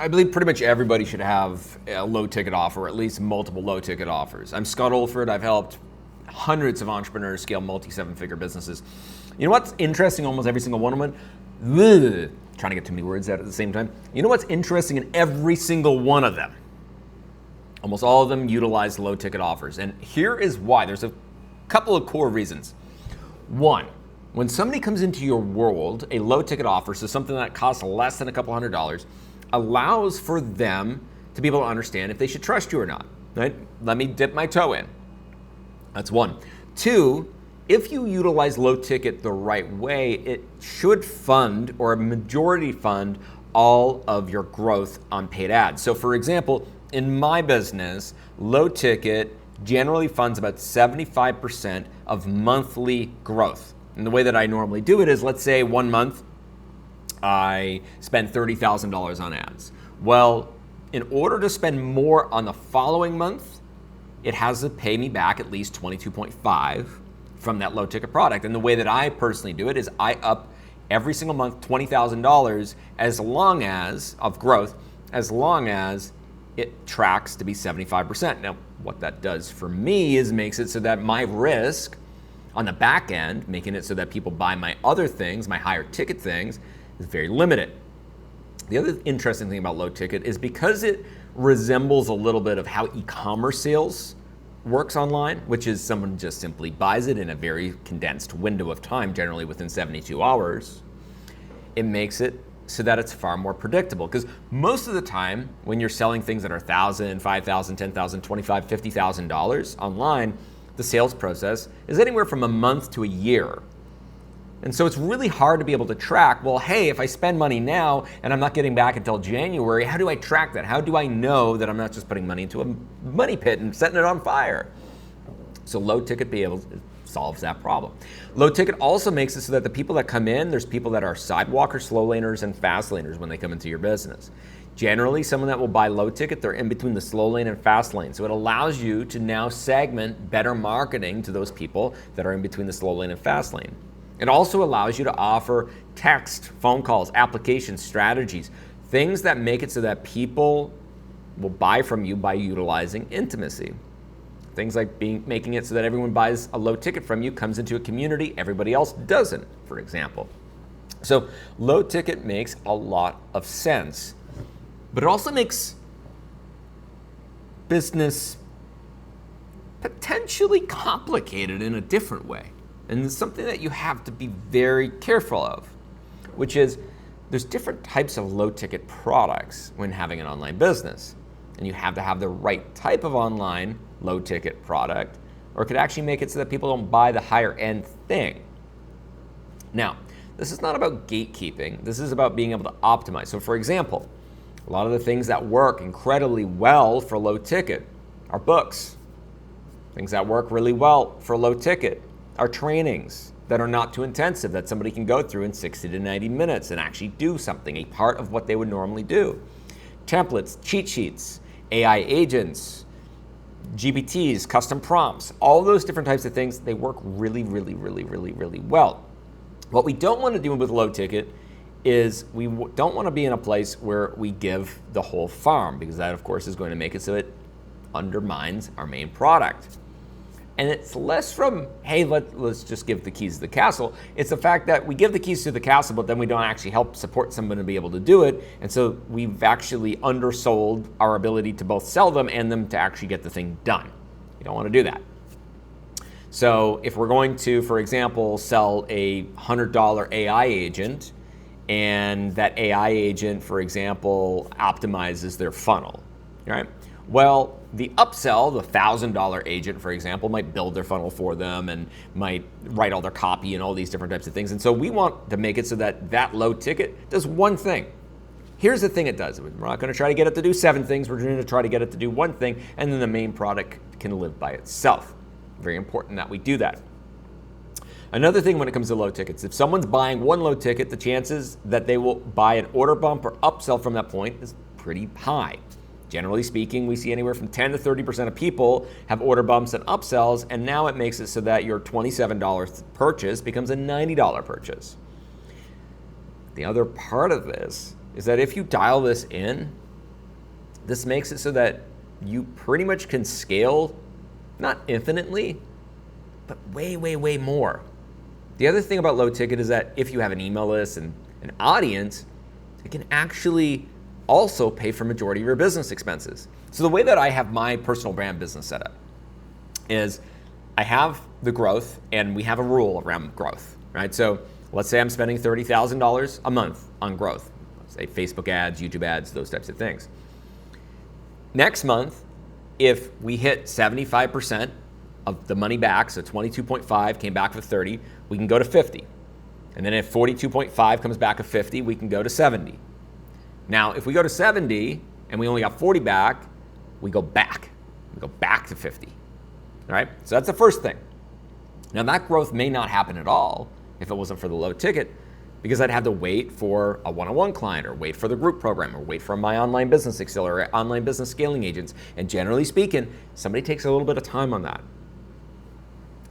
I believe pretty much everybody should have a low ticket offer, or at least multiple low ticket offers. I'm Scott Oldford. I've helped hundreds of entrepreneurs scale multi-7-figure businesses. You know what's interesting? Almost every single one of them, trying to get too many words out at the same time. You know what's interesting in every single one of them? Almost all of them utilize low ticket offers. And here is why. There's a couple of core reasons. One, when somebody comes into your world, a low ticket offer, so something that costs less than a couple $100s, allows for them to be able to understand if they should trust you or not, right? Let me dip my toe in. That's one. Two, if you utilize low ticket the right way, it should fund, or a majority fund, all of your growth on paid ads. So for example, in my business, low ticket generally funds about 75% of monthly growth. And the way that I normally do it is, let's say 1 month, I spend $30,000 on ads. Well, in order to spend more on the following month, it has to pay me back at least 22.5 from that low ticket product. And the way that I personally do it is I up every single month $20,000 as long as, of growth, as long as it tracks to be 75%. Now, what that does for me is makes it so that my risk on the back end, making it so that people buy my other things, my higher ticket things, is very limited. The other interesting thing about low ticket is because it resembles a little bit of how e-commerce sales works online, which is someone just simply buys it in a very condensed window of time, generally within 72 hours, it makes it so that it's far more predictable. Because most of the time, when you're selling things that are $1,000, $5,000, $10,000, $25,000, $50,000 online, the sales process is anywhere from a month to a year. And so it's really hard to be able to track, well, hey, if I spend money now and I'm not getting back until January, how do I track that? How do I know that I'm not just putting money into a money pit and setting it on fire? So low ticket solves that problem. Low ticket also makes it so that the people that come in, there's people that are sidewalkers, slow laners, and fast laners when they come into your business. Generally, someone that will buy low ticket, they're in between the slow lane and fast lane. So it allows you to now segment better marketing to those people that are in between the slow lane and fast lane. It also allows you to offer text, phone calls, applications, strategies, things that make it so that people will buy from you by utilizing intimacy. Things like making it so that everyone buys a low ticket from you, comes into a community, everybody else doesn't, for example. So low ticket makes a lot of sense, but it also makes business potentially complicated in a different way. And it's something that you have to be very careful of, which is there's different types of low ticket products when having an online business. And you have to have the right type of online low ticket product, or it could actually make it so that people don't buy the higher end thing. Now, this is not about gatekeeping. This is about being able to optimize. So for example, a lot of the things that work incredibly well for low ticket are books. Things that work really well for low ticket are trainings that are not too intensive, that somebody can go through in 60 to 90 minutes and actually do something, a part of what they would normally do. Templates, cheat sheets, AI agents, GPTs, custom prompts, all those different types of things, they work really, really, really, really, really well. What we don't want to do with low ticket is we don't want to be in a place where we give the whole farm, because that, of course, is going to make it so it undermines our main product. And it's less from, hey, let's just give the keys to the castle. It's the fact that we give the keys to the castle, but then we don't actually help support someone to be able to do it. And so we've actually undersold our ability to both sell them and them to actually get the thing done. You don't want to do that. So if we're going to, for example, sell a $100 AI agent, and that AI agent, for example, optimizes their funnel, right? Well, the upsell, the $1,000 agent, for example, might build their funnel for them and might write all their copy and all these different types of things. And so we want to make it so that that low ticket does one thing. Here's the thing it does. We're not going to try to get it to do 7 things. We're going to try to get it to do one thing, and then the main product can live by itself. Very important that we do that. Another thing when it comes to low tickets, if someone's buying one low ticket, the chances that they will buy an order bump or upsell from that point is pretty high. Generally speaking, we see anywhere from 10 to 30% of people have order bumps and upsells, and now it makes it so that your $27 purchase becomes a $90 purchase. The other part of this is that if you dial this in, This makes it so that you pretty much can scale, not infinitely, but way, way, way more. The other thing about low ticket is that if you have an email list and an audience, it can actually also pay for majority of your business expenses. So the way that I have my personal brand business set up is I have the growth, and we have a rule around growth, right? So let's say I'm spending $30,000 a month on growth, say Facebook ads, YouTube ads, those types of things. Next month, if we hit 75% of the money back, so 22.5 came back with 30, we can go to 50. And then if 42.5 comes back with 50, we can go to 70. Now, if we go to 70 and we only got 40 back, we go back. We go back to 50. All right? So that's the first thing. Now, that growth may not happen at all if it wasn't for the low ticket, because I'd have to wait for a one-on-one client, or wait for the group program, or wait for my online business accelerator, or online business scaling agents. And generally speaking, somebody takes a little bit of time on that.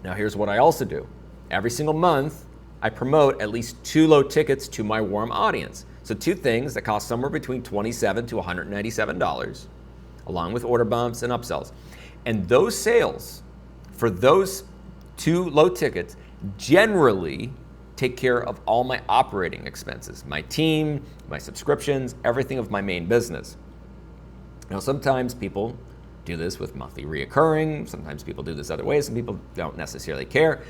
Now, here's what I also do. Every single month, I promote at least 2 low tickets to my warm audience. So 2 things that cost somewhere between $27 to $197, along with order bumps and upsells. And those sales for those 2 low tickets generally take care of all my operating expenses, my team, my subscriptions, everything of my main business. Now, sometimes people do this with monthly reoccurring, sometimes people do this other ways, some people don't necessarily care.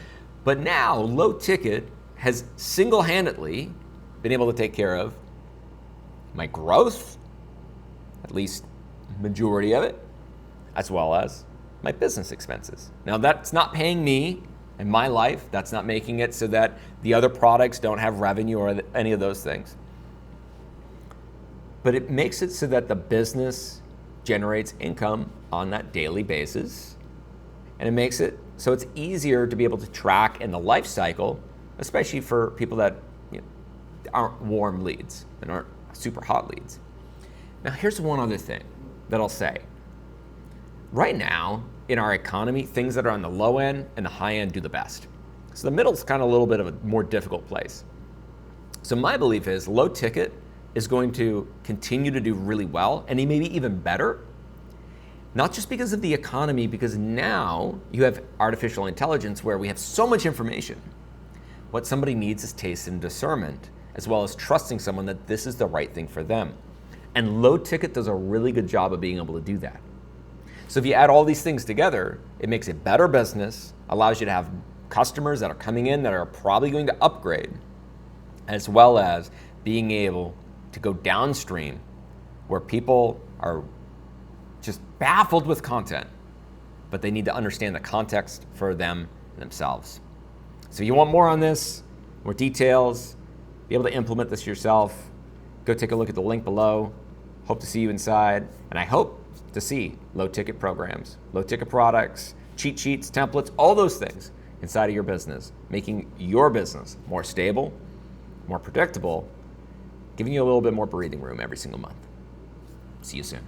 But now, low ticket has single-handedly been able to take care of my growth, at least majority of it, as well as my business expenses. Now, that's not paying me in my life. That's not making it so that the other products don't have revenue or any of those things. But it makes it so that the business generates income on that daily basis. And it makes it so it's easier to be able to track in the life cycle, especially for people that aren't warm leads and aren't super hot leads. Now, here's one other thing that I'll say. Right now, in our economy, things that are on the low end and the high end do the best. So the middle is kind of a little bit of a more difficult place. So my belief is low ticket is going to continue to do really well, and maybe even better. Not just because of the economy, because now you have artificial intelligence where we have so much information. What somebody needs is taste and discernment, as well as trusting someone that this is the right thing for them. And low ticket does a really good job of being able to do that. So if you add all these things together, it makes a better business, allows you to have customers that are coming in that are probably going to upgrade, as well as being able to go downstream where people are just baffled with content, but they need to understand the context for them themselves. So if you want more on this, more details, be able to implement this yourself, go take a look at the link below. Hope to see you inside, and I hope to see low ticket programs, low ticket products, cheat sheets, templates, all those things inside of your business, making your business more stable, more predictable, giving you a little bit more breathing room every single month. See you soon.